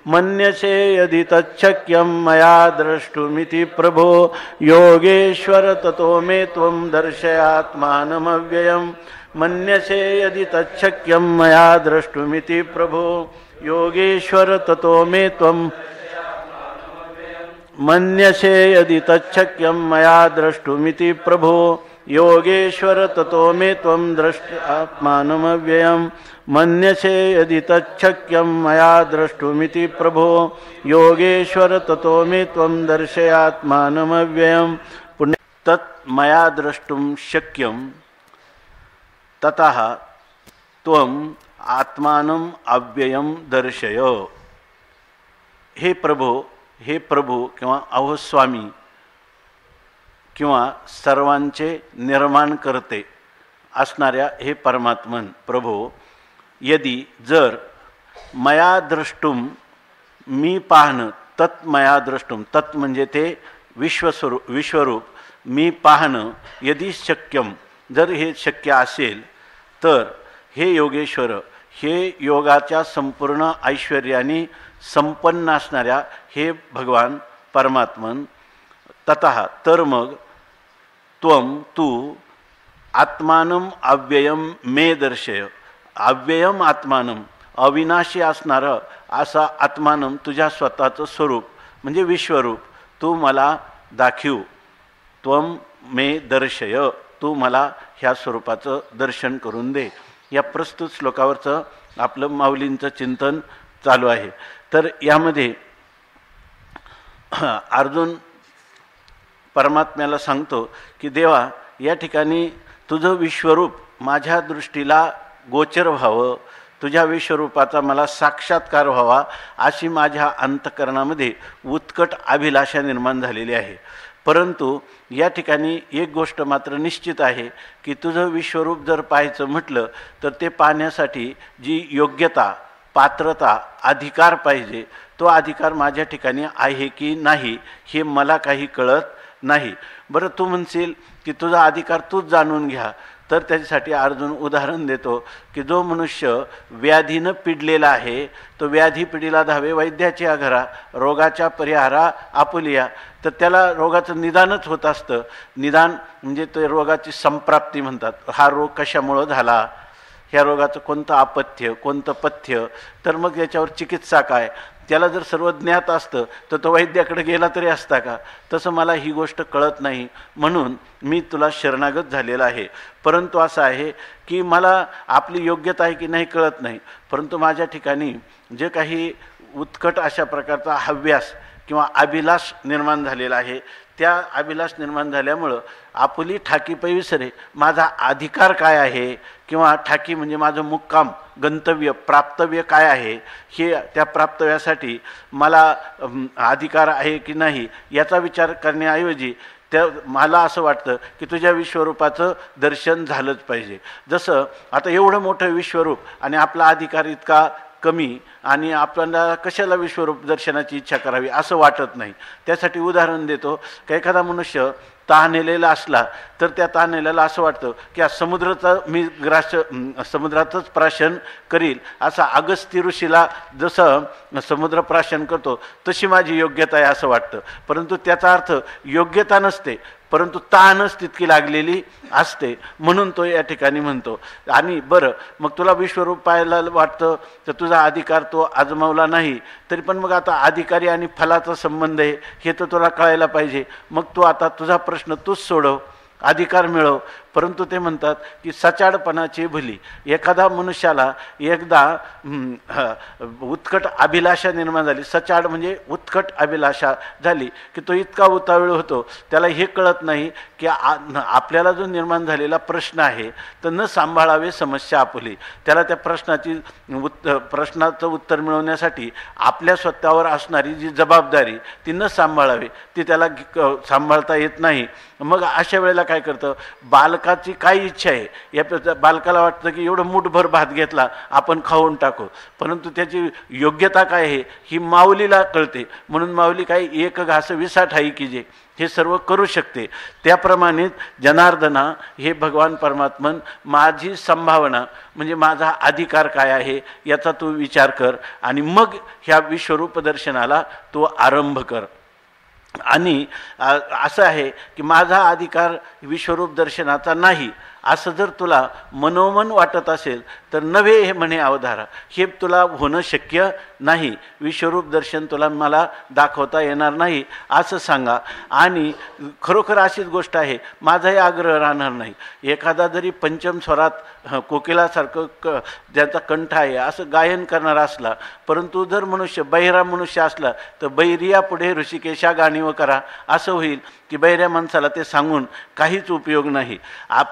मन्यसे यदि तच्छक्यं मया द्रष्टुमिति प्रभो योगेश्वर ततो मे त्वं दर्शयात्मानमव्ययम् मन्यसे यदि तच्छक्यं मया द्रष्टुमिति प्रभो योगेश्वर ततो मे त्वं मन्यसे यदि तच्छक्यं मया द्रष्टुमिति प्रभो योगेश्वर ततो मे त्वं दर्शयात्मानमव्ययम् मन्यसे यदि तच्छक्यं मया द्रष्टुमिति प्रभो योगेश्वर ततो मे त्वं दर्शयात्मानमव्ययम् तत् मया द्रष्टुं शक्यं ततः त्वं आत्मानम् अव्ययं दर्शय। हे प्रभू किंवा अहो स्वामी किंवा सर्वांचे निर्माण करते असणाऱ्या हे परमात्मन प्रभो, यदि जर मया द्रष्टुम मी पाहणं, तत् मया द्रष्टुम, तत् म्हणजे ते विश्वरूप मी पाहणं, यदि शक्यम जर हे शक्य असेल तर हे योगेश्वर, हे योगाच्या संपूर्ण ऐश्वर्याने संपन्न असणाऱ्या हे भगवान परमात्मन, ततः तर मग तू आत्मानम अव्ययम मे दर्शय, अव्ययम आत्मानम अविनाशी असणारं असा आत्मानम तुझ्या स्वतःचं स्वरूप म्हणजे विश्वरूप तू मला दाखव। त्वं मे दर्शय, तू मला ह्या स्वरूपाचं दर्शन करून दे। या प्रस्तुत श्लोकावरचं आपलं माऊलींचं चिंतन चालू आहे। तर यामध्ये अर्जुन परमात्म्याला सांगतो की देवा, या ठिकाणी तुझं विश्वरूप माझ्या दृष्टीला गोचर व्हावं, तुझ्या विश्वरूपाचा मला साक्षात्कार व्हावा अशी माझ्या अंतःकरणामध्ये उत्कट अभिलाषा निर्माण झालेली आहे। परंतु या ठिकाणी एक गोष्ट मात्र निश्चित आहे की तुझं विश्वरूप जर पाहायचं म्हटलं तर ते पाहण्यासाठी जी योग्यता, पात्रता, अधिकार पाहिजे, तो अधिकार माझ्या ठिकाणी आहे की नाही हे मला काही कळत नाही। बरं, तू म्हणशील की तुझा अधिकार तूच जाणून घ्या, तर त्याच्यासाठी अर्जुन उदाहरण देतो की जो मनुष्य व्याधीनं पिडलेला आहे तो व्याधी पिढीला धावे वैद्याच्या घरा, रोगाच्या परिहारा आपुलिया, तर त्याला रोगाचं निदानच होत असतं। निदान म्हणजे ते रोगाची संप्राप्ती म्हणतात। हा रोग कशामुळं झाला, ह्या रोगाचं कोणतं अपथ्य, कोणतं पथ्य, तर मग याच्यावर चिकित्सा काय, त्याला जर सर्व ज्ञात असतं तर तो वैद्याकडे गेला तरी असता का? तसं मला ही गोष्ट कळत नाही, म्हणून मी तुला शरणागत झालेला आहे। परंतु असं आहे की मला आपली योग्यता आहे की नाही कळत नाही, परंतु माझ्या ठिकाणी जे काही उत्कट अशा प्रकारचा हव्यास किंवा अभिलाष निर्माण झालेला आहे, त्या अभिलाष निर्माण झाल्यामुळं आपुली ठाकी पै विसरे, माझा अधिकार काय आहे किंवा ठाकी म्हणजे माझं मुक्काम, गंतव्य, प्राप्तव्य काय आहे, हे त्या प्राप्तव्यासाठी मला अधिकार आहे की नाही याचा विचार करण्याऐवजी मला असं वाटतं की तुझ्या विश्वरूपाचं दर्शन झालंच पाहिजे। जसं आता एवढं मोठं विश्वरूप आणि आपला अधिकार इतका कमी, आणि आपल्याला कशाला विश्वरूप दर्शनाची इच्छा करावी असं वाटत नाही। त्यासाठी उदाहरण देतो की एखादा मनुष्य तहानेलेला असला तर त्या तहानेल्याला असं वाटतं की आज समुद्राचं मी समुद्राचंच प्राशन करील, असा अगस्त्य ऋषीला जसं समुद्र प्राशन करतो तशी माझी योग्यता आहे असं वाटतं। परंतु त्याचा अर्थ योग्यता नसते, परंतु तहानच तितकी लागलेली असते, म्हणून तो या ठिकाणी म्हणतो। आणि बरं, मग तुला विश्वरूप पाहायला वाटतं तर तुझा अधिकार तो आजमावला नाही तरी पण मग आता अधिकारी आणि फलाचा संबंध आहे हे तर तुला कळायला पाहिजे। मग तू आता तुझा प्रश्न तूच सोडव, अधिकार मिळव। परंतु ते म्हणतात की सचाडपणाची भली, एखादा मनुष्याला एकदा उत्कट अभिलाषा निर्माण झाली, सचाड म्हणजे उत्कट अभिलाषा झाली की तो इतका उतावीळ होतो, त्याला हे कळत नाही की आपल्याला जो निर्माण झालेला प्रश्न आहे तर न सांभाळावे समस्या आपुली, त्याला त्या प्रश्नाचं उत्तर मिळवण्यासाठी आपल्या स्वतःवर असणारी जी जबाबदारी ती न सांभाळावी, ती त्याला सांभाळता येत नाही। मग अशा वेळेला काय करतं, बालकाची काय इच्छा आहे, या बालकाला वाटतं की एवढं मूठभर भात घेतला आपण खाऊन टाकू, परंतु त्याची योग्यता काय आहे ही माऊलीला कळते। म्हणून माऊली काही एक घास 20 ठाई कीजे, हे सर्व करू शकते. त्याप्रमाणे जनार्दना हे भगवान परमात्मन माझी संभावना म्हणजे माझा अधिकार काय आहे याचा तू विचार कर आणि मग ह्या विश्वरूप दर्शनाला तू आरंभ कर. आणि असं आहे की माझा अधिकार विश्वरूप दर्शनाचा नाही असं जर तुला मनोमन वाटत असेल तर नव्हे हे म्हणे अवधारा, हे तुला होणं शक्य नाही. विश्वरूप दर्शन तुला मला दाखवता येणार नाही असं सांगा. आणि खरोखर अशीच गोष्ट आहे, माझाही आग्रह राहणार नाही. एखादा जरी पंचम स्वरात कोकिलासारखं ज्याचा कंठ आहे असं गायन करणारा असला, परंतु जर मनुष्य बहिरा मनुष्य असला तर बैरिया पुढे ऋषिकेशा गाणीव करा असं होईल की बहिऱ्या माणसाला ते सांगून काहीच उपयोग नाही.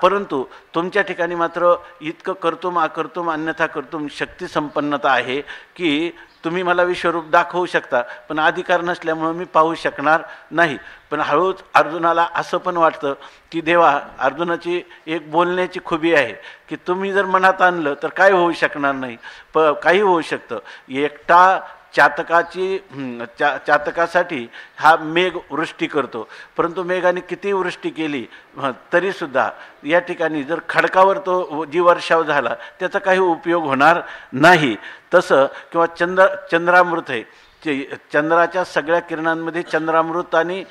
परंतु तुमच्या ठिकाणी मात्र इतकं कर्तुम अकर्तुम अन्यथा कर्तुम शक्ती संपन्नता आहे की तुम्ही मला विश्वरूप दाखवू शकता, पण अधिकार नसल्यामुळं मी पाहू शकणार नाही. पण हळूच अर्जुनाला असं पण वाटतं की देवा, अर्जुनाची एक बोलण्याची खुबी आहे की तुम्ही जर मनात आणलं तर काय होऊ शकणार नाही, काही होऊ शकतं. एकटा चातकासाठी हा मेघ वृष्टी करतो, परंतु मेघाने किती वृष्टी केली तरीसुद्धा या ठिकाणी जर खडकावर तो जी वर्षाव झाला त्याचा काही उपयोग होणार नाही. तसं किंवा चंद्रामृत आहे, चंद्राच्या सगळ्या किरणांमध्ये चंद्रामृत आणि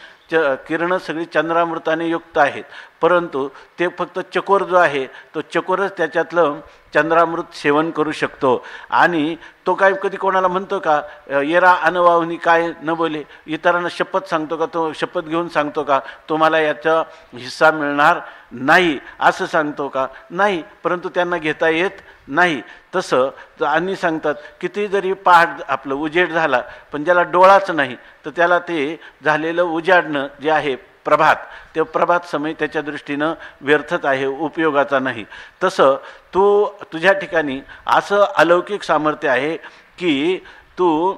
किरणं सगळी चंद्रामृताने युक्त आहेत, परंतु ते फक्त चकोर जो आहे तो चकोरच त्याच्यातलं चंद्रामृत सेवन करू शकतो. आणि तो काय कधी कोणाला म्हणतो का येरा अनवाहुनी काय न बोले, इतरांना शपथ सांगतो का, तो शपथ घेऊन सांगतो का तुम्हाला याचा हिस्सा मिळणार नाही असं सांगतो का? नाही, परंतु त्यांना घेता येत नाही. तसं आणि सांगतात किती जरी पहाट आपलं उजेड झाला पण ज्याला डोळाच नाही तर त्याला ते झालेलं उजाडणं जे आहे प्रभात, ते प्रभात समय त्याच्या दृष्टीनं व्यर्थच आहे, उपयोगाचा नाही. तसं तुझ्या ठिकाणी असं अलौकिक सामर्थ्य आहे की तू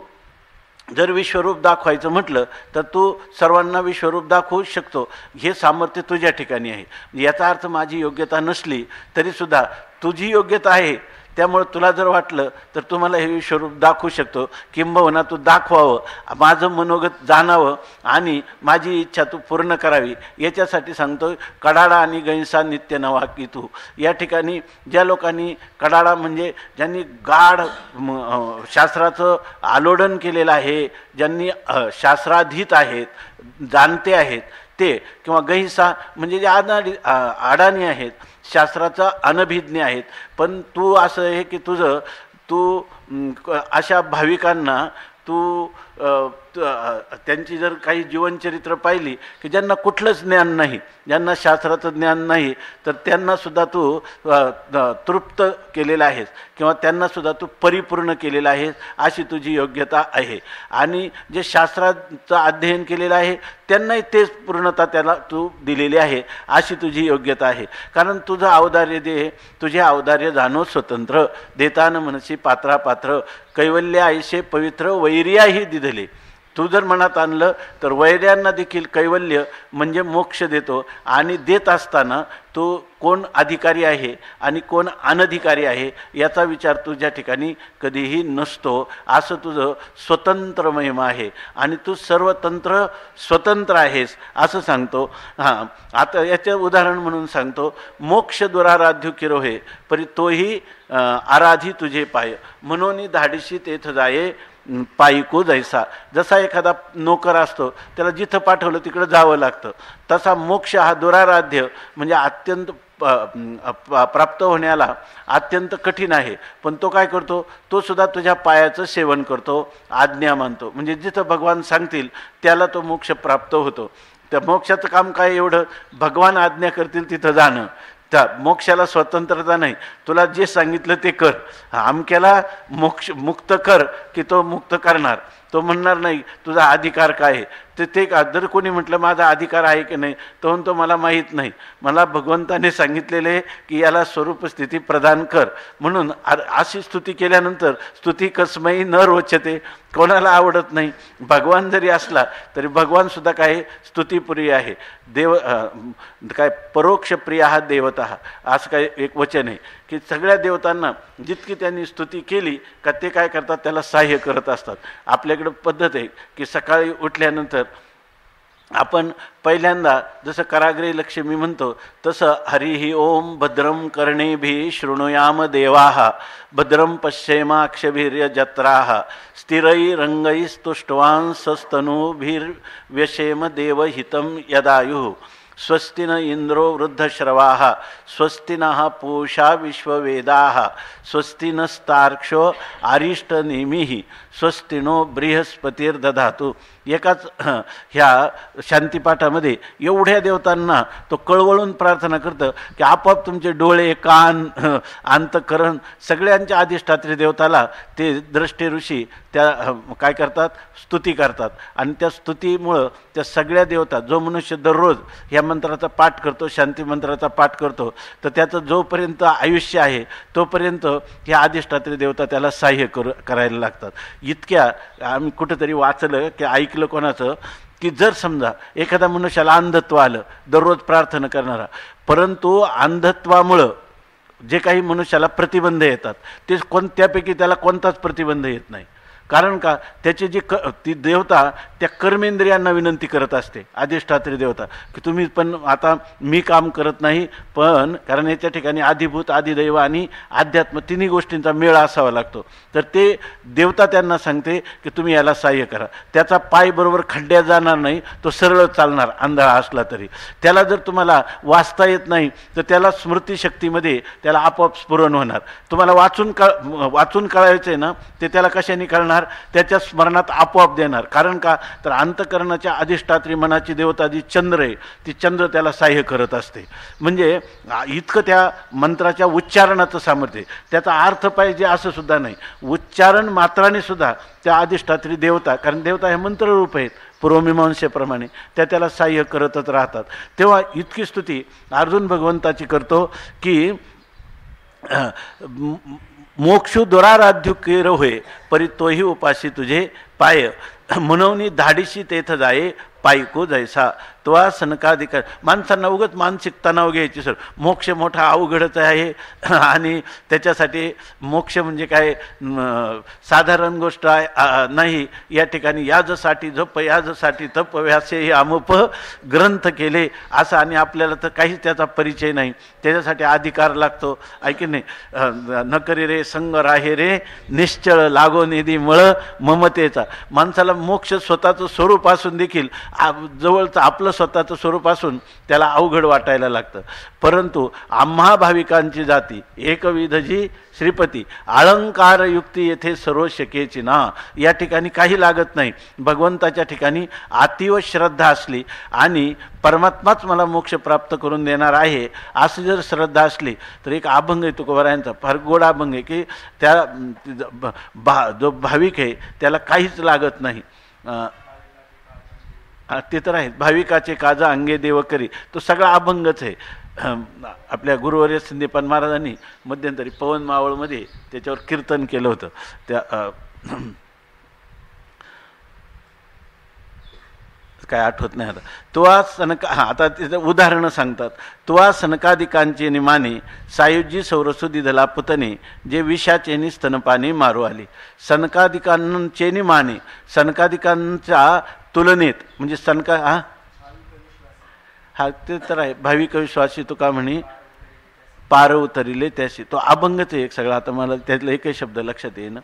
जर विश्वरूप दाखवायचं म्हटलं तर तू सर्वांना विश्वरूप दाखवू शकतो. हे सामर्थ्य तुझ्या ठिकाणी आहे. याचा अर्थ माझी योग्यता नसली तरीसुद्धा तुझी योग्यता आहे, त्यामुळे तुला जर वाटलं तर तुम्हाला हे विश्वरूप दाखवू शकतो. किंबहुना तू दाखवावं, माझं मनोगत जाणावं आणि माझी इच्छा तू पूर्ण करावी याच्यासाठी सांगतो. कडाडा आणि गैंसा नित्य नवा की तू. या ठिकाणी ज्या लोकांनी कडाडा म्हणजे ज्यांनी गाढ शास्त्राचं आलोडन केलेलं आहे, ज्यांनी शास्त्राधीत आहेत, जाणते आहेत ते, किंवा गैंसा म्हणजे जे अडाणी आहेत, शास्त्राचा अनभिज्ञ आहेत. पण तू असं आहे की तू अशा भाविकांना तू त्यांची जर काही जीवनचरित्र पाहिली की ज्यांना कुठलंच ज्ञान नाही, ज्यांना शास्त्राचं ज्ञान नाही, तर त्यांनासुद्धा तू तृप्त केलेलं आहेस किंवा त्यांनासुद्धा तू परिपूर्ण केलेलं आहेस अशी तुझी योग्यता आहे. आणि जे शास्त्राचं अध्ययन केलेलं आहे त्यांनाही तेच पूर्णता त्याला तू दिलेली आहे अशी तुझी योग्यता आहे. कारण तुझं औदार्य दे, तुझे औदार्य जाणो स्वतंत्र, देतान मनसी पात्रा पात्र, कैवल्य आयशे पवित्र वैर्याही दिधले. तू जर मनात आणलं तर वैर्यांना देखील कैवल्य म्हणजे मोक्ष देतो. आणि देत असताना तो कोण अधिकारी आहे आणि कोण अनधिकारी आहे याचा विचार तुझ्या ठिकाणी कधीही नसतो. असं तुझं स्वतंत्र महिमा आहे आणि तू सर्वतंत्र स्वतंत्र आहेस असं सांगतो. हां, आता याचं उदाहरण म्हणून सांगतो. मोक्ष दुराराध्य किरोहे परी तोही आराधी तुझे पाय, म्हणून धाडिशी तेथ जाये पायिको जैसा. जसा एखादा नोकर असतो त्याला जिथं पाठवलं तिकडं जावं लागतं, तसा मोक्ष हा दुराराध्य म्हणजे अत्यंत प्राप्त होण्याला अत्यंत कठीण आहे. पण तो काय करतो, तो सुद्धा तुझ्या पायाचं सेवन करतो, आज्ञा मानतो. म्हणजे जिथं भगवान सांगतील त्याला तो मोक्ष प्राप्त होतो. त्या मोक्षाचं काम काय एवढं, भगवान आज्ञा करतील तिथं जाणं. त्या मोक्षाला स्वतंत्रता नाही, तुला जे सांगितलं ते कर. अमक्याला मुक्त कर की तो मुक्त करणार, तो म्हणणार नाही तुझा अधिकार काय आहे. ते जर कोणी म्हटलं माझा अधिकार आहे की नाही, तो म्हणतो मला माहीत नाही, मला भगवंताने सांगितलेले आहे की याला स्वरूप स्थिती प्रदान कर. म्हणून अशी स्तुती केल्यानंतर स्तुती कसमही न रोचते, कोणाला आवडत नाही. भगवान जरी असला तरी भगवानसुद्धा काय स्तुतीप्रिय आहे. देव काय परोक्ष प्रिय हा देवता. देवता असं काय एक वचन आहे की सगळ्या देवतांना जितकी त्यांनी स्तुती केली का ते काय करतात, त्याला सहाय्य करत असतात. आपल्याकडं पद्धत आहे की सकाळी उठल्यानंतर आपण पहिल्यांदा जसं कराग्रे लक्ष्मी म्हणतो तसं हरिः ओम भद्रं कर्णेभिः शृणुयाम देवाः भद्रं पश्येमाक्षभिर्यजत्राः स्थिरैरङ्गैस्तुष्ट्वांसस्तनूभिर्व्यशेम देवहितं यदायुः स्वस्ति न इंद्रो वृद्धश्रवाः स्वस्ति नः पूषा विश्ववेदाः स्वस्ति नस्तार्क्ष्यो अरिष्टनेमिः स्वस्ति नो बृहस्पतिर्दधातु. एकाच ह्या शांतिपाठामध्ये एवढ्या देवतांना तो कळवळून प्रार्थना करतं की आपोआप तुमचे डोळे, कान, अंतःकरण सगळ्यांच्या अधिष्ठात्री देवताला ते द्रष्टे ऋषी त्या काय करतात, स्तुती करतात. आणि त्या स्तुतीमुळं त्या सगळ्या देवता, जो मनुष्य दररोज ह्या मंत्राचा पाठ करतो, शांती मंत्राचा पाठ करतो, तर त्याचं जोपर्यंत आयुष्य आहे तोपर्यंत ह्या अधिष्ठात्री देवता त्याला सहाय्य करायला लागतात. इतक्या आम्ही कुठंतरी वाचलं की ऐकलं कोणाचं की जर समजा एखाद्या मनुष्याला अंधत्व आलं, दररोज प्रार्थना करणारा, परंतु अंधत्वामुळं जे काही मनुष्याला प्रतिबंध येतात ते त्यापैकी त्याला कोणताच प्रतिबंध येत नाही. कारण का, त्याची जी ती देवता त्या कर्मेंद्रियांना विनंती करत असते, अधिष्ठात्री देवता, की तुम्ही पण आता मी काम करत नाही, पण कारण याच्या ठिकाणी आधिभूत, आधिदैव आणि अध्यात्म तिन्ही गोष्टींचा मेळ असावा लागतो. तर ते देवता त्यांना सांगते की तुम्ही याला सहाय्य करा. त्याचा पाय बरोबर खड्ड्यात जाणार नाही, तो सरळ चालणार आंधळा असला तरी. त्याला जर तुम्हाला वाचता येत नाही तर त्याला स्मृतिशक्तीमध्ये त्याला आपोआप स्फुरण होणार. तुम्हाला वाचून कळायचं आहे ना, ते त्याला कशाने कळणार, त्याच्या स्मरणात आपोआप देणार. कारण का, तर अंतःकरणाच्या अधिष्ठात्री मनाची देवता जी चंद्र आहे, ती चंद्र त्याला सहाय्य करत असते. म्हणजे इतकं त्या मंत्राच्या उच्चारणाचं सामर्थ्य. त्याचा अर्थ पाहिजे असं सुद्धा नाही, उच्चारण मात्राने सुद्धा त्या अधिष्ठात्री देवता, कारण देवता हे मंत्ररूप आहेत पूर्वमीमांसेप्रमाणे, त्याला सहाय्य करतच राहतात. तेव्हा इतकी स्तुती अर्जुन भगवंताची करतो की मोक्षु दुराराध्य केर होय परी तोही उपाशी तुझे पाय म्हणून धाडीशी तेथ जाये पायको जैसा तो सनकाधिकार. माणसांना उगत मानसिक तणाव घ्यायची सर, मोक्ष मोठा अवघडच आहे आणि त्याच्यासाठी मोक्ष म्हणजे काय साधारण गोष्ट आहे नाही. या ठिकाणी याजसाठी जप, याजसाठी तप, व्यासे हे अमुप ग्रंथ केले असं, आणि आपल्याला तर काहीच त्याचा परिचय नाही. त्याच्यासाठी अधिकार लागतो, ऐकी नाही. न करी रे संग राहे रे निश्चळ लागो निधी मळ ममतेचा. माणसाला मोक्ष स्वतःचं स्वरूप असून देखील जवळचं आपलं स्वतःचं स्वरूप असून त्याला अवघड वाटायला लागतं. परंतु आम्हा भाविकांची जाती एकविधजी श्रीपती अलंकार युक्ती येथे सर्व शक्येची ना. या ठिकाणी काही लागत नाही. भगवंताच्या ठिकाणी अतीव श्रद्धा असली आणि परमात्माच मला मोक्ष प्राप्त करून देणार आहे अशी जर श्रद्धा असली तर एक अभंग आहे तुकोबारायांचा, फार गोड अभंग आहे की त्या जो भाविक आहे त्याला काहीच लागत नाही. ते तर आहे, भाविकाचे काजा अंगे देव करी, तो सगळा अभंगच आहे. आपल्या गुरुवर्य संदीपान महाराजांनी मध्यंतरी पवन मावळमध्ये त्याच्यावर कीर्तन केलं होतं. त्या काय आठवत नाही आता. तुवा आता तिथं उदाहरणं सांगतात. तुवा सनकादिकांचे निमाने सायुजी सौरसुदी धला पुतने जे विषाचेनी स्तनपाने मारू आले. सनकादिकांचे निमाने, सनकादिकांच्या तुलनेत म्हणजे हा ते तर आहे. भाविक विश्वासी तुका म्हणे पार उतरिले त्याशी. तो अभंगच आहे एक सगळा. आता मला त्यातला एकही शब्द लक्षात येईना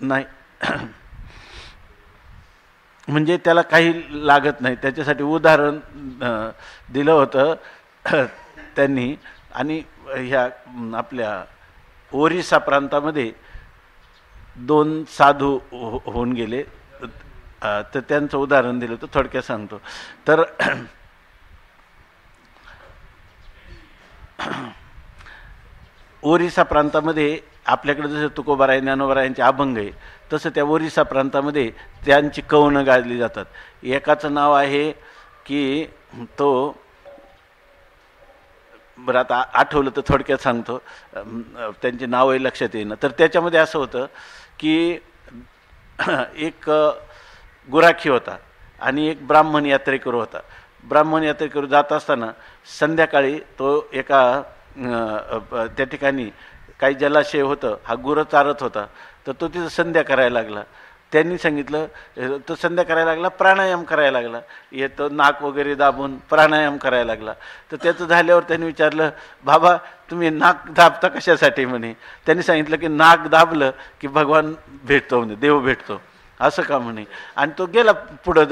नाही. म्हणजे त्याला काही लागत नाही. त्याच्यासाठी उदाहरण दिलं होतं त्यांनी. आणि ह्या आपल्या ओरिसा प्रांतामध्ये 2 साधू होऊन गेले, तर त्यांचं उदाहरण दिलं होतं, थोडक्यात सांगतो. तर ओरिसा प्रांतामध्ये आपल्याकडे जसं तुकोबाराय ज्ञानोबारायांचे अभंग आहे तसं त्या ओरिसा प्रांतामध्ये त्यांची कवनं गायली जातात. एकाचं नाव आहे की तो, बरं आता आठवलं तर थोडक्यात सांगतो, त्यांची नावही लक्षात येईना. तर त्याच्यामध्ये असं होतं की एक गुराखी होता आणि एक ब्राह्मण यात्रेकरू होता. ब्राह्मण यात्रेकरू जात असताना संध्याकाळी तो एका त्या ठिकाणी काही जलाशय होतं, हा गुरं चारत होता, तर तो तिथं संध्या करायला लागला. त्यांनी सांगितलं, तो संध्या करायला लागला, प्राणायाम करायला लागला, येतो नाक वगैरे दाबून प्राणायाम करायला लागला. तर त्याचं झाल्यावर त्यांनी विचारलं, बाबा तुम्ही नाक दाबता कशासाठी म्हणे. त्यांनी सांगितलं की नाक दाबलं की भगवान भेटतो, म्हणजे देव भेटतो, असं का म्हणे. आणि तो गेला पुढं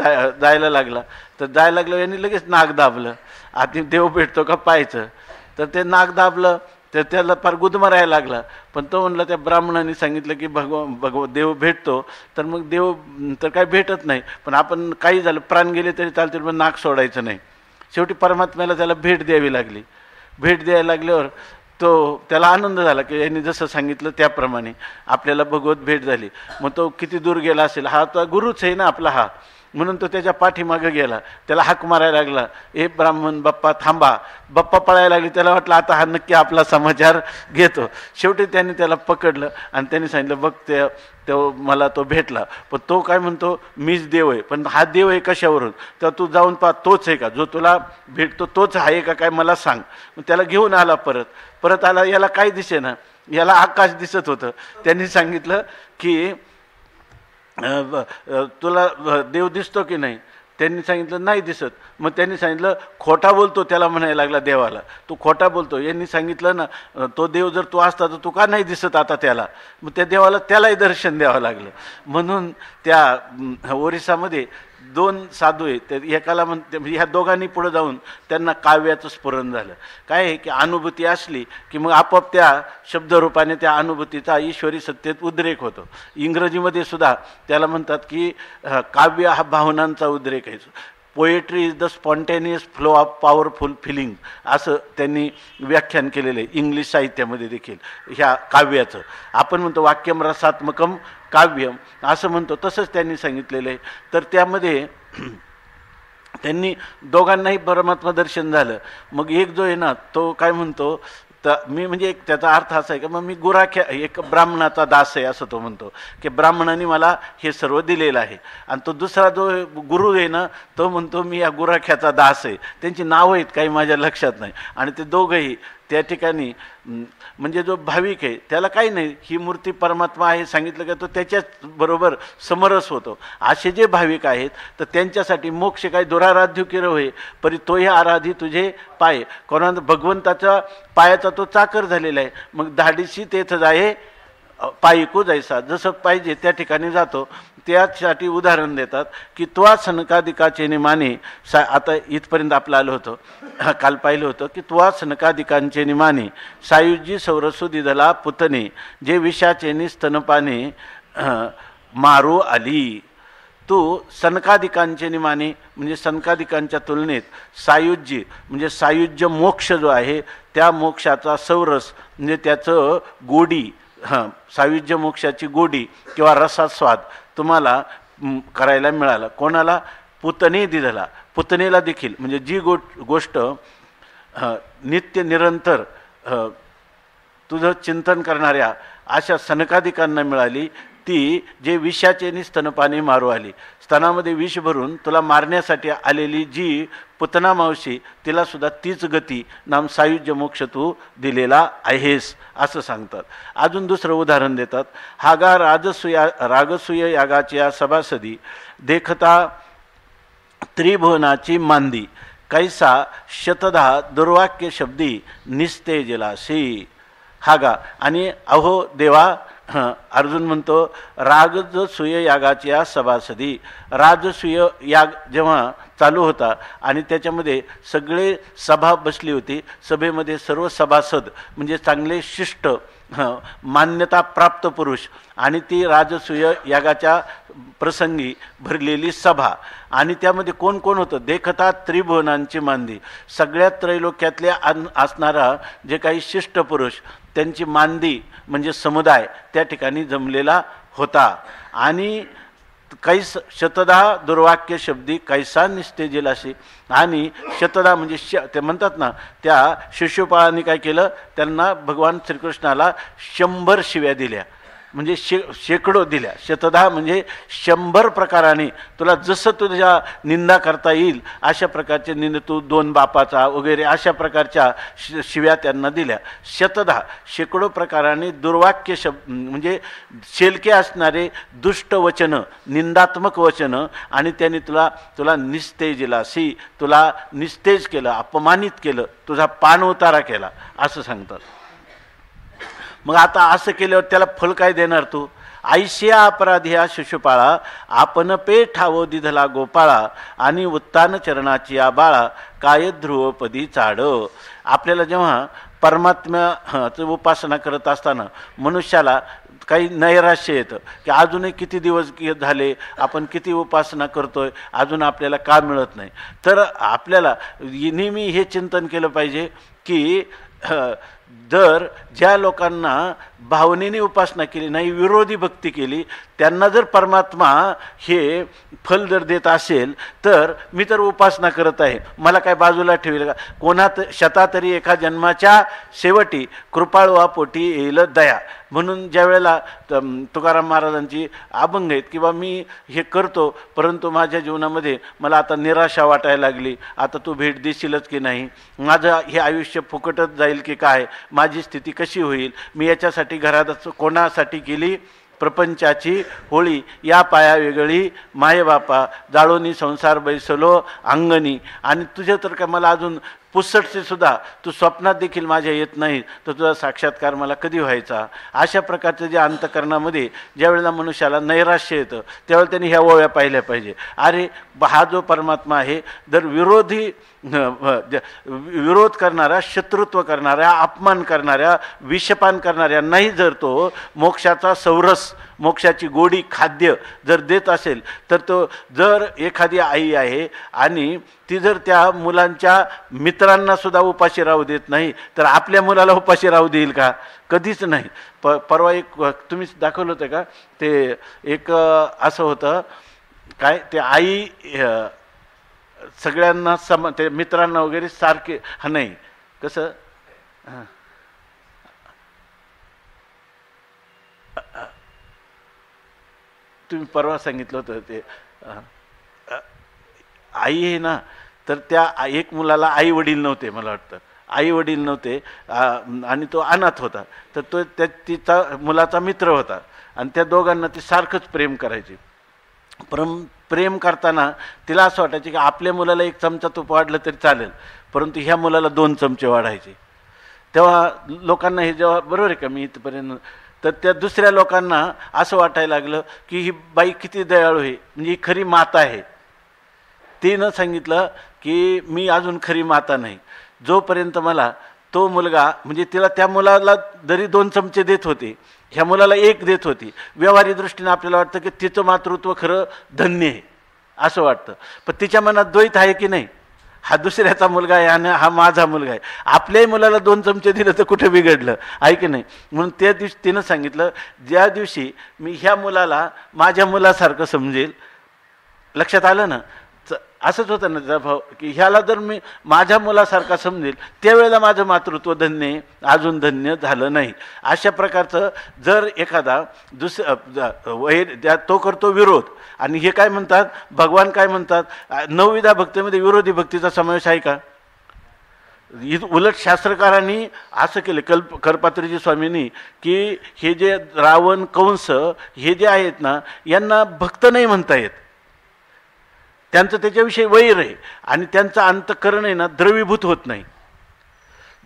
जायला लागला. तर जायला लागलं यांनी लगेच नाक दाबलं. आधी देव भेटतो का पाहायचं. तर ते नाक दाबलं तर त्याला फार गुदमरायला लागला. पण तो म्हणला त्या ब्राह्मणाने सांगितलं की देव भेटतो, तर मग देव तर काही भेटत नाही, पण आपण काही झालं प्राण गेले तरी चालतील, पण नाक सोडायचं नाही. शेवटी परमात्म्याला त्याला भेट द्यावी लागली. भेट द्यायला लागल्यावर त्याला आनंद झाला की यांनी जसं सांगितलं त्याप्रमाणे आपल्याला भगवत भेट झाली. मग तो किती दूर गेला असेल, हा तर गुरुच आहे ना आपला हा, म्हणून तो त्याच्या पाठीमागं गेला. त्याला हाक मारायला लागला, ए ब्राह्मण बाप्पा थांबा. बाप्पा पळायला लागले. त्याला वाटलं आता हा नक्की आपला समाचार घेतो. शेवटी त्यांनी त्याला पकडलं आणि त्यांनी सांगितलं, बघ तो मला तो भेटला, पण तो काय म्हणतो मीच देव आहे. पण हा देव आहे कशावरून. तर तू जाऊन पहा तोच आहे का, जो तुला भेटतो तोच आहे का काय मला सांग. मग त्याला घेऊन आला. परत आला. याला काय दिसेना, याला आकाश दिसत होतं. त्यांनी सांगितलं की तुला देव दिसतो की नाही. त्यांनी सांगितलं नाही दिसत. मग त्यांनी सांगितलं खोटा बोलतो, त्याला म्हणायला लागला देवाला, तू खोटा बोलतो. यांनी सांगितलं ना, तो देव जर तू असता तर तू का नाही दिसत आता त्याला. मग त्या देवाला त्यालाही दर्शन द्यावं लागलं. म्हणून त्या ओरिसामध्ये 2 साधू आहेत. तर एकाला म्हणते, ह्या दोघांनी पुढे जाऊन त्यांना काव्याचं स्फुरण झालं. काय आहे की अनुभूती असली की मग आपोआप त्या शब्दरूपाने त्या अनुभूतीचा ईश्वरी सत्तेत उद्रेक होतो. इंग्रजीमध्ये सुद्धा त्याला म्हणतात की काव्य हा भावनांचा उद्रेक आहे. Poetry is the spontaneous flow of powerful feeling, असं त्यांनी व्याख्यान केलेलं आहे इंग्लिश साहित्यामध्ये देखील ह्या काव्याचं. आपण म्हणतो वाक्यम रसात्मकम काव्यम असं म्हणतो, तसंच त्यांनी सांगितलेलं आहे. तर त्यामध्ये त्यांनी दोघांनाही परमात्मा दर्शन झालं. मग एक जो आहे ना तो काय म्हणतो, तर मी म्हणजे एक त्याचा अर्थ असा आहे की मग मी एक ब्राह्मणाचा दास आहे असं तो म्हणतो, की ब्राह्मणाने मला हे सर्व दिलेलं आहे. आणि तो दुसरा जो गुरु आहे ना तो म्हणतो मी या गुराख्याचा दास आहे. त्यांची नावं आहेत काही माझ्या लक्षात नाही. आणि ते दोघंही त्या ठिकाणी म्हणजे जो भाविक आहे त्याला काही नाही, ही मूर्ती परमात्मा आहे सांगितलं का तो त्याच्याच बरोबर समरस होतो. असे जे भाविक आहेत तर त्यांच्यासाठी मोक्ष काय दुराराध्य किर होय परी तोही आराधी तुझे पाय. कोणा भगवंताच्या पायाचा तो चाकर झालेला आहे. मग धाडीशी तेथ जाये पायिकू जायचा, जसं पाहिजे त्या ठिकाणी जातो. त्यासाठी उदाहरण देतात की त्वा सनकादिकाचे निमाने आता इथपर्यंत आपलं आलं होतं, काल पाहिलं होतं की त्वा सनकादिकांचे निमाने सायुजी सौरसू दिदला पुतने जे विषाचे स्तनपाने मारू आली. तू सनकादिकांचे निमाने म्हणजे सनकादिकांच्या तुलनेत सायुज्य म्हणजे सायुज्य मोक्ष जो आहे त्या मोक्षाचा सौरस म्हणजे त्याचं गोडी, सायुज्य मोक्षाची गोडी किंवा रसास्वाद तुम्हाला करायला मिळाला. कोणाला? पुतने दिधला, पुतनेला देखील म्हणजे जी गोष्ट नित्य निरंतर तुझं चिंतन करणाऱ्या अशा सनकादिकांना मिळाली, ती जे विषाचे स्तनपाने मारू आली. स्तनामध्ये विष भरून तुला मारण्यासाठी आलेली जी पुतना मावशी तिला सुद्धा तीच गती नाम सायुज्य मोक्ष तू दिलेला आहेस असं सांगतात. अजून दुसरं उदाहरण देतात. हागा रागसूय यागाच्या सभासदी देखता त्रिभुवनाची मांदी कैसा शतधा दुर्वाक्य शब्दी निस्तेजलासी. हागा आणि अहो देवा, अर्जुन म्हणतो राजसूय यागाच्या सभासदी. राजसूय याग जेव्हा चालू होता आणि त्याच्यामध्ये सगळे सभा बसली होती, सभेमध्ये सर्व सभासद म्हणजे चांगले शिष्ट मान्यता प्राप्त पुरुष आणि ती राजसूय यागाच्या प्रसंगी भरलेली सभा. आणि त्यामध्ये कोण कोण होतं? देखता त्रिभुवनांची मांदी, सगळ्या त्रैलोक्यातल्या असणारा जे काही शिष्ट पुरुष त्यांची मांदी म्हणजे समुदाय त्या ठिकाणी जमलेला होता. आणि कैस शतदा दुर्वाक्य शब्दी कैसा निस्तेजलाशी. आणि शतदा म्हणजे ते म्हणतात ना, त्या शिशुपाळांनी काय केलं, त्यांना भगवान श्रीकृष्णाला 100 शिव्या दिल्या. म्हणजे शेकडो दिल्या, शतधा म्हणजे 100 प्रकाराने तुला जसं तुझ्या निंदा करता येईल अशा प्रकारचे तू 2 बापाचा वगैरे अशा प्रकारच्या शिव्या त्यांना दिल्या. शतधा शेकडो प्रकाराने दुर्वाक्य म्हणजे शेलके असणारे दुष्ट वचनं, निंदात्मक वचनं, आणि त्यांनी तुला निस्तेजला तुला निस्तेज केलं, अपमानित केलं, तुझा पान उतारा केला असं सांगतात. मग आता असं केल्यावर त्याला फल काय देणार तू? ऐशिया अपराधिया शिशुपाळा आपण पे ठावो दिधला गोपाळा आणि उत्तान चरणाची या बाळा काय ध्रुवपदी चाड. आपल्याला जेव्हा परमात्म्याचं उपासना करत असताना मनुष्याला काही नैराश्य येतं की अजूनही किती दिवस झाले, आपण किती उपासना करतोय, अजून आपल्याला का मिळत नाही. तर आपल्याला नेहमी हे चिंतन केलं पाहिजे की जर ज्या लोकांना भावनेने उपासना केली नाही, विरोधी भक्ती केली, त्यांना जर परमात्मा हे फल जर देत असेल तर मी तर उपासना करत आहे, मला काय बाजूला ठेवेल का? कोणात शतातरी एका जन्माच्या शेवटी कृपाळवा पोटी येईल दया. म्हणून ज्या वेळेला तुकाराम महाराजांची अभंग आहेत की बा मी हे करतो परंतु माझ्या जीवनामध्ये मला आता निराशा वाटायला लागली, आता तू भेट देशीलच की नाही, माझं हे आयुष्य फुकटच जाईल की काय, माझी स्थिती कशी होईल, मी याच्यासाठी घरात कोणासाठी केली प्रपंचाची होळी, या पाया वेगळी माये बापा जाळोनी संसार बैसलो अंगणी. आणि तुझे तर का मला अजून पुसटचे सुद्धा तू स्वप्नात देखील माझ्या येत नाही, तर तुझा साक्षात्कार मला कधी व्हायचा. अशा प्रकारचे जे अंतकरणामध्ये ज्या वेळेला मनुष्याला नैराश्य येतं त्यावेळेला त्यांनी ह्या ओव्या पाहिल्या पाहिजे. अरे हा जो परमात्मा आहे जर विरोध करणाऱ्या, शत्रुत्व करणाऱ्या, अपमान करणाऱ्या, विषपान करणाऱ्या नाही जर तो मोक्षाचा सौरस, मोक्षाची गोडी खाद्य जर देत असेल तर तो जर एखादी आई आहे आणि ती जर त्या मुलांच्या मित्रांना सुद्धा उपाशी राहू देत नाही तर आपल्या मुलाला उपाशी राहू देईल का? कधीच नाही. परवा एक तुम्ही दाखवलं होतं का ते एक असं होतं काय, ते आई सगळ्यांना ते मित्रांना वगैरे सारखे नाही कसं तुम्ही परवा सांगितलं होतं ते आई आहे ना, तर त्या एक मुलाला आई वडील नव्हते, मला वाटतं आई वडील नव्हते आणि तो अनाथ होता, तर तो तिचा मुलाचा मित्र होता आणि त्या दोघांना ती सारखंच प्रेम करायची. प्रेम करताना तिला असं वाटायचं की आपल्या मुलाला 1 चमचा तूप वाढलं तरी चालेल, परंतु ह्या मुलाला 2 चमचे वाढायचे. तेव्हा लोकांना हे जेव्हा बरोबर आहे का मी इथपर्यंत, तर त्या दुसऱ्या लोकांना असं वाटायला लागलं की ही बाई किती दयाळू आहे, म्हणजे ही खरी माता आहे. तिनं सांगितलं की मी अजून खरी माता नाही, जोपर्यंत मला तो मुलगा, म्हणजे तिला त्या मुलाला जरी 2 चमचे देत होते, ह्या मुलाला 1 देत होती. व्यवहारी दृष्टीने आपल्याला वाटतं की तिचं मातृत्व खरं धन्य आहे असं वाटतं, पण तिच्या मनात द्वैत आहे की नाही, हा दुसऱ्याचा मुलगा आहे आणि हा माझा मुलगा आहे. आपल्याही मुलाला 2 चमचे दिलं तर कुठे बिघडलं आहे की नाही. म्हणून त्या दिवशी तिनं सांगितलं ज्या दिवशी मी ह्या मुलाला माझ्या मुलासारखं समजेल, लक्षात आलं ना, असंच होतं ना भाव की ह्याला जर मी माझ्या मुलासारखा समजेल त्यावेळेला माझं मातृत्व धन्य अजून धन्य झालं नाही. अशा प्रकारचं जर एखादा तो करतो विरोध, आणि हे काय म्हणतात भगवान काय म्हणतात, 9विधा भक्तीमध्ये विरोधी भक्तीचा समावेश आहे का? उलट शास्त्रकारांनी असं केलं, करपात्रीजी स्वामींनी, की हे जे रावण कंस हे जे आहेत ना यांना भक्त नाही म्हणता येत, त्यांचं त्याच्याविषयी वैर आहे आणि त्यांचं अंतःकरण आहे ना द्रवीभूत होत नाही,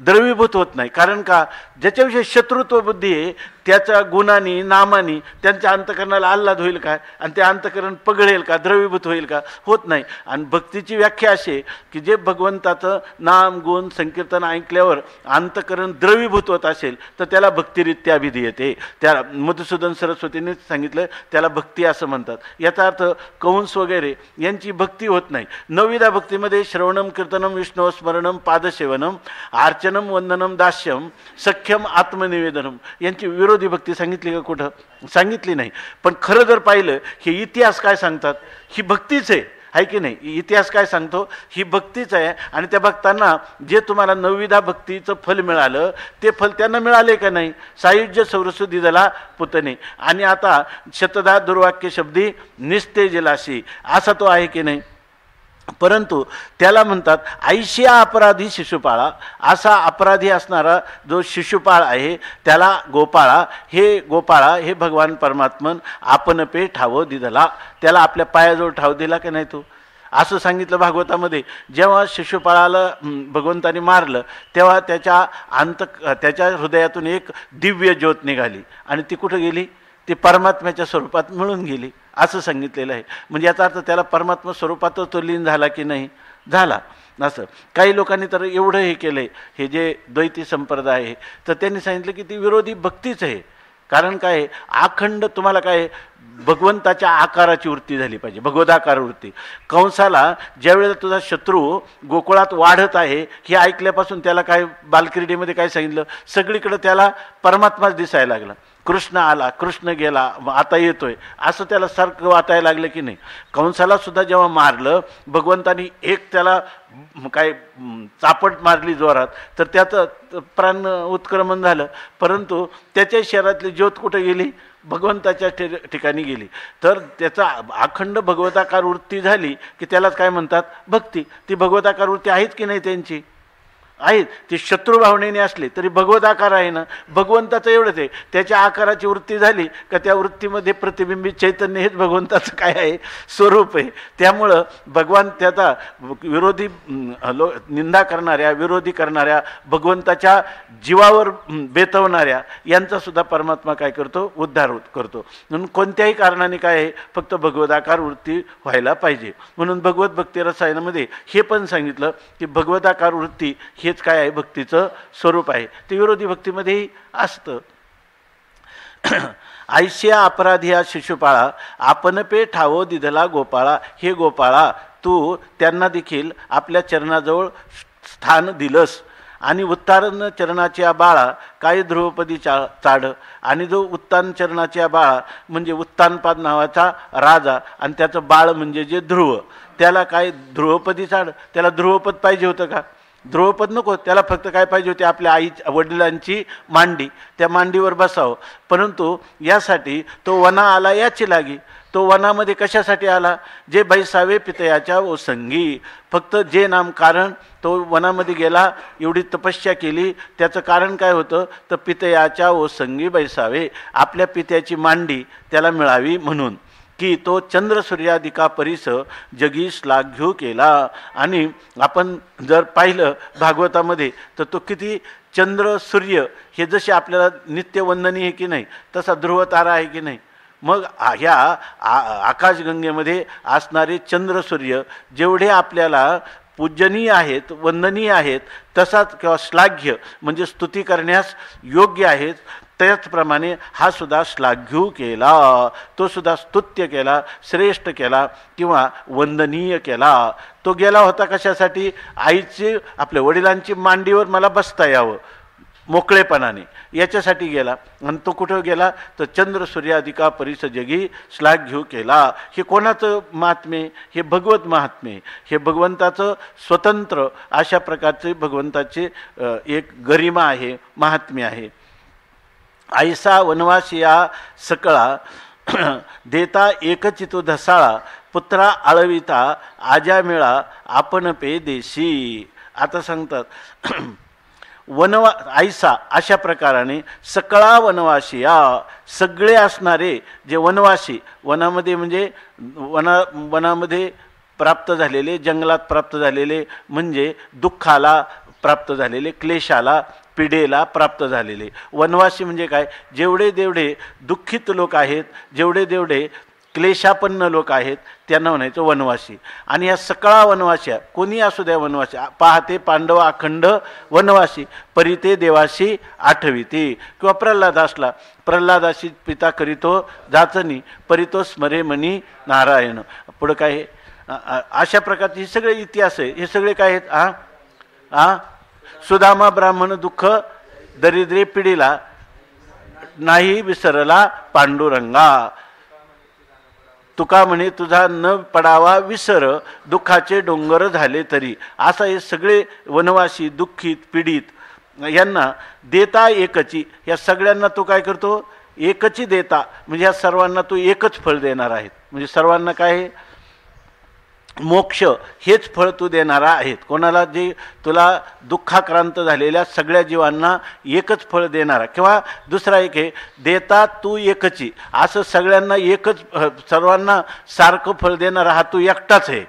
द्रवीभूत होत नाही. कारण का, ज्याच्याविषयी शत्रुत्व बुद्धी आहे त्याच्या गुणांनी नामानी त्यांच्या अंतःकरणाला आल्हाद होईल का, आणि ते अंतःकरण पगळेल का, द्रवीभूत होईल का? होत नाही. आणि भक्तीची व्याख्या अशी आहे की जे भगवंताचं नाम गुण संकीर्तन ऐकल्यावर अंतःकरण द्रवीभूत होत असेल तर त्याला भक्तिरित्या अभिधीयते. त्या मधुसूदन सरस्वतीने सांगितलं त्याला भक्ती असं म्हणतात. याचा अर्थ कंस वगैरे यांची भक्ती होत नाही. 9विधा भक्तीमध्ये श्रवणम कीर्तनम विष्णू स्मरणम पादसेवनम अर्चनम वंदनम दास्यम सख्यम आत्मनिवेदनम यांची विरोधी भक्ती सांगितली का? कुठं सांगितली नाही. पण खरं जर पाहिलं हे इतिहास काय सांगतात, ही भक्तीच आहे आहे की नाही. इतिहास काय सांगतो, ही भक्तीच आहे. आणि त्या भक्तांना जे तुम्हाला नवविधा भक्तीचं फल मिळालं ते फल त्यांना मिळाले का नाही. सायुज्य सौरसु दिदला पुतणे. आणि आता शतदा दुर्वाक्य शब्दी निस्तेजलाशी असा तो आहे की नाही. परंतु त्याला म्हणतात ऐशिया अपराधी शिशुपाळा. असा अपराधी असणारा जो शिशुपाळ आहे त्याला गोपाळा. हे गोपाळा हे भगवान परमात्मन आपण पे ठाव दिदला. त्याला आपल्या पायाजवळ ठाव दिला की नाही तू, असं सांगितलं भागवतामध्ये. जेव्हा शिशुपाळाला भगवंताने मारलं तेव्हा त्याच्या हृदयातून एक दिव्य ज्योत निघाली आणि ती कुठं गेली, ती परमात्म्याच्या स्वरूपात मिळून गेली असं सांगितलेलं आहे. म्हणजे याचा अर्थ त्याला परमात्मा स्वरूपातच तो लीन झाला की नाही, झाला. असं काही लोकांनी तर एवढं हे केलं आहे, हे जे द्वैती संप्रदाय आहे तर त्यांनी सांगितलं की ती विरोधी भक्तीच आहे. कारण काय, अखंड तुम्हाला काय भगवंताच्या आकाराची वृत्ती झाली पाहिजे, भगवदाकार वृत्ती. कंसाला ज्यावेळेला तुझा शत्रू गोकुळात वाढत आहे हे ऐकल्यापासून त्याला काय बालक्रीडेमध्ये काय सांगितलं, सगळीकडे त्याला परमात्माच दिसायला लागला. कृष्ण आला, कृष्ण गेला, आता येतोय असं त्याला सारखं वाटायला लागलं की नाही. कंसाला सुद्धा जेव्हा मारलं भगवंतानी एक त्याला काय चापट मारली जोरात तर त्याचं प्राण उत्क्रमण झालं. परंतु त्याच्या शरीरातली ज्योत कुठे गेली, भगवंताच्या ठिकाणी गेली. तर त्याचा अखंड भगवताकार वृत्ती झाली की त्याला काय म्हणतात, भक्ती. ती भगवताकार वृत्ती आहेत की नाही त्यांची, आहेत. ती शत्रुभावनेने असली तरी भगवताकार आहे ना. भगवंताचं एवढंच आहे, त्याच्या आकाराची वृत्ती झाली का त्या वृत्तीमध्ये प्रतिबिंबित चैतन्य हेच भगवंताचं काय आहे, स्वरूप आहे. त्यामुळं भगवान त्याचा विरोधी निंदा करणाऱ्या, विरोधी करणाऱ्या, भगवंताच्या जीवावर बेतवणाऱ्या यांचा सुद्धा परमात्मा काय करतो, उद्धार करतो. म्हणून कोणत्याही कारणाने काय आहे, फक्त भगवताकार वृत्ती व्हायला पाहिजे. म्हणून भगवत भक्ती रसायनामध्ये हे पण सांगितलं की भगवताकार वृत्ती हेच काय आहे, भक्तीचं स्वरूप आहे. ते विरोधी भक्तीमध्येही असतं. ऐशिया अपराधी हा शिशुपाळा आपण पे ठावो दिदला गोपाळा. हे गोपाळा तू त्यांना देखील आपल्या चरणाजवळ स्थान दिलंस. आणि उत्तान चरणाच्या बाळा काय ध्रुवपदी चाड. आणि जो उत्तान चरणाच्या बाळा म्हणजे उत्तानपाद नावाचा राजा आणि त्याचं बाळ म्हणजे जे ध्रुव, त्याला काय ध्रुवपदी चाड. त्याला ध्रुवपद पाहिजे होतं का, ध्रुवपद नको. त्याला फक्त काय पाहिजे होते, आपल्या वडिलांची मांडी, त्या मांडीवर बसावं. परंतु यासाठी तो वना आला याची लागी. तो वनामध्ये कशासाठी आला, जे बैसावे पितयाच्या ओसंगी. फक्त जे नाम कारण तो वनामध्ये गेला, एवढी तपस्या केली. त्याचं कारण काय होतं, तर पितयाच्या ओसंगी बैसावे, आपल्या पित्याची मांडी त्याला मिळावी म्हणून. की तो चंद्र सूर्यादिका परिस जगी श्लाघ्यो केला. आणि आपण जर पाहिलं भागवतामध्ये तर तो किती चंद्र सूर्य हे जसे आपल्याला नित्यवंदनीय आहे की नाही, तसा ध्रुव तारा आहे की नाही. मग ह्या आकाशगंगेमध्ये असणारे चंद्र सूर्य जेवढे आपल्याला पूजनीय आहेत, वंदनीय आहेत, तसाच किंवा श्लाघ्य म्हणजे स्तुती करण्यास योग्य आहेत, त्याचप्रमाणे हा सुद्धा श्लाघ्यू केला. तो सुद्धा स्तुत्य केला, श्रेष्ठ केला किंवा वंदनीय केला. तो गेला होता कशासाठी, आईची आपल्या वडिलांची मांडीवर मला बसता यावं मोकळेपणाने, याच्यासाठी गेला. आणि तो कुठं गेला, तर चंद्र सूर्यादिका परिस जगी श्लाघ्यू केला. हे कोणाचं महात्म्य, हे भगवत महात्म्य, हे भगवंताचं स्वतंत्र अशा प्रकारचे भगवंताचे एक गरिमा आहे, महात्म्य आहे. ऐसा वनवासिया सकळा देता एकचितो धसाळा. पुत्रा आळविता आजा मिळा आपण पे देशी. आता सांगतात ऐसा अशा प्रकाराने सकळा वनवासिया, सगळे असणारे जे वनवासी, वनामध्ये म्हणजे वनामध्ये प्राप्त झालेले, जंगलात प्राप्त झालेले म्हणजे दुःखाला प्राप्त झालेले, क्लेशाला पिढेला प्राप्त झालेले. वनवासी म्हणजे काय, जेवढे जेवढे दुःखित लोक आहेत, जेवढे जेवढे क्लेशापन्न लोक आहेत त्यांना म्हणायचं वनवासी. आणि या सकळा वनवासी, कोणी असू द्या वनवासी, पाहते पांडव अखंड वनवासी, परिते देवाशी आठविते. किंवा प्रल्हाद असला, प्रल्हादाशी पिता करीतो जाचनी, परितो स्मरे मनी नारायण. पुढं काय अशा प्रकारचे हे सगळे इतिहास आहे. हे सगळे काय आहेत, सुदामा ब्राह्मण दुःख दरिद्रे पिढीला नाही विसरला पांडुरंगा. तुका म्हणे तुझा न पडावा विसर, दुःखाचे डोंगर झाले तरी. असा हे सगळे वनवासी दुःखित पीडित यांना देता एकची, या सगळ्यांना तो काय करतो, एकची देता, म्हणजे या सर्वांना तू एकच फळ देणार आहे. म्हणजे सर्वांना काय, मोक्ष हेच फळ तू देणारा आहेत. कोणाला, जे तुला दुःखाक्रांत झालेल्या सगळ्या जीवांना एकच फळ देणारा. किंवा दुसरा एक आहे, देता तू एकची, असं सगळ्यांना एकच, सर्वांना सारखं फळ देणारा हा तू एकटाच आहे.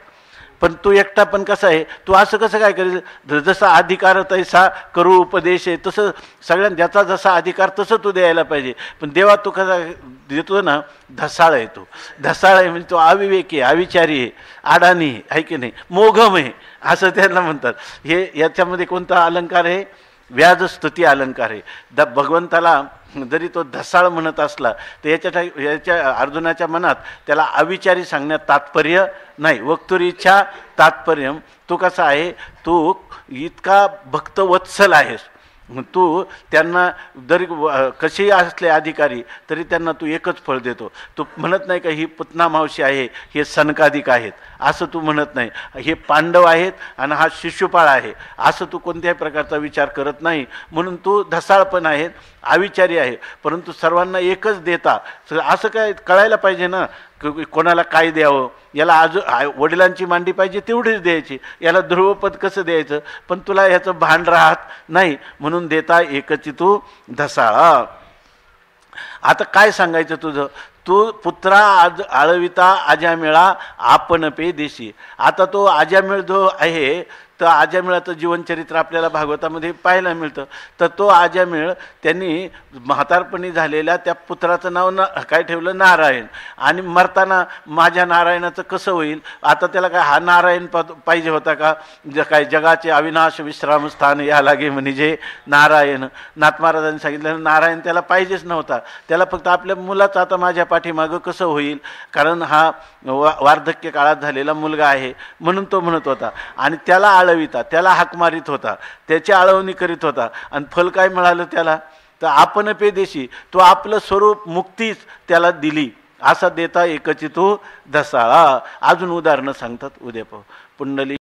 पण तू एकटा पण कसा आहे, तू असं कसं काय करेल, जसा अधिकार तैसा करू उपदेश आहे, तसं सगळ्यांना ज्याचा जसा अधिकार तसं तू द्यायला पाहिजे. पण देवा तू कसा देतो ना, ढसाळ आहे. तो ढसाळ आहे म्हणजे तो अविवेकी आहे, अविचारी आहे, अडाणी आहे की नाही, मोघम आहे असं त्यांना म्हणतात. हे याच्यामध्ये कोणता अलंकार आहे, व्याजस्तुती अलंकार आहे. भगवंताला जरी तो ढसाळ म्हणत असला तर याच्या अर्जुनाच्या मनात त्याला अविचारी सांगण्यात तात्पर्य नाही. वक्तुरीच्या तात्पर्य तू कसा आहे, तू इतका भक्तवत्सल आहेस, तू त्यांना जरी कसेही असले अधिकारी तरी त्यांना तू एकच फळ देतो. तू म्हणत नाही का ही पुतना मावशी आहे, हे सनकादिक आहेत, असं तू म्हणत नाही. हे पांडव आहेत आणि हा शिशुपाळ आहे, असं तू कोणत्याही प्रकारचा विचार करत नाही. म्हणून तू ढसाळ पण आहेत, अविचारी आहे, परंतु सर्वांना एकच देता. असं काय कळायला पाहिजे ना, कोणाला काय द्यावं. याला वडिलांची मांडी पाहिजे तेवढीच द्यायची, याला ध्रुवपद कसं द्यायचं, पण तुला याचं भान राहत नाही, म्हणून देता एकची तू ढसाळा. आता काय सांगायचं तुझं, तू पुत्रा आळविता आजामेळा आपण पे देशी. आता तो आजामेळ जो आहे, तर आजामेळाचं जीवनचरित्र आपल्याला भागवतामध्ये पाहायला मिळतं. तर तो आजामेळ त्यांनी म्हातारपणी झालेल्या त्या पुत्राचं नाव काय ठेवलं, नारायण. आणि मरताना माझ्या नारायणाचं कसं होईल, आता त्याला काय हा नारायण पाहिजे होता का, काय जगाचे अविनाश विश्रामस्थान या लागे म्हणजे नारायण. नाथ महाराजांनी सांगितलं नारायण त्याला पाहिजेच नव्हता, त्याला फक्त आपल्या मुलाचं आता माझ्या पाठीमागं कसं होईल, कारण हा वार्धक्य काळात झालेला मुलगा आहे म्हणून तो म्हणत होता. आणि त्याला आळविता, त्याला हाक मारित होता, त्याची आळवणी करीत होता. आणि फल काय मिळालं त्याला, तर आपण पे देशी, तो आपलं स्वरूप मुक्तीच त्याला दिली. असा देता एकची तो ढसाळा. अजून उदाहरणं सांगतात उद्या पुंडली.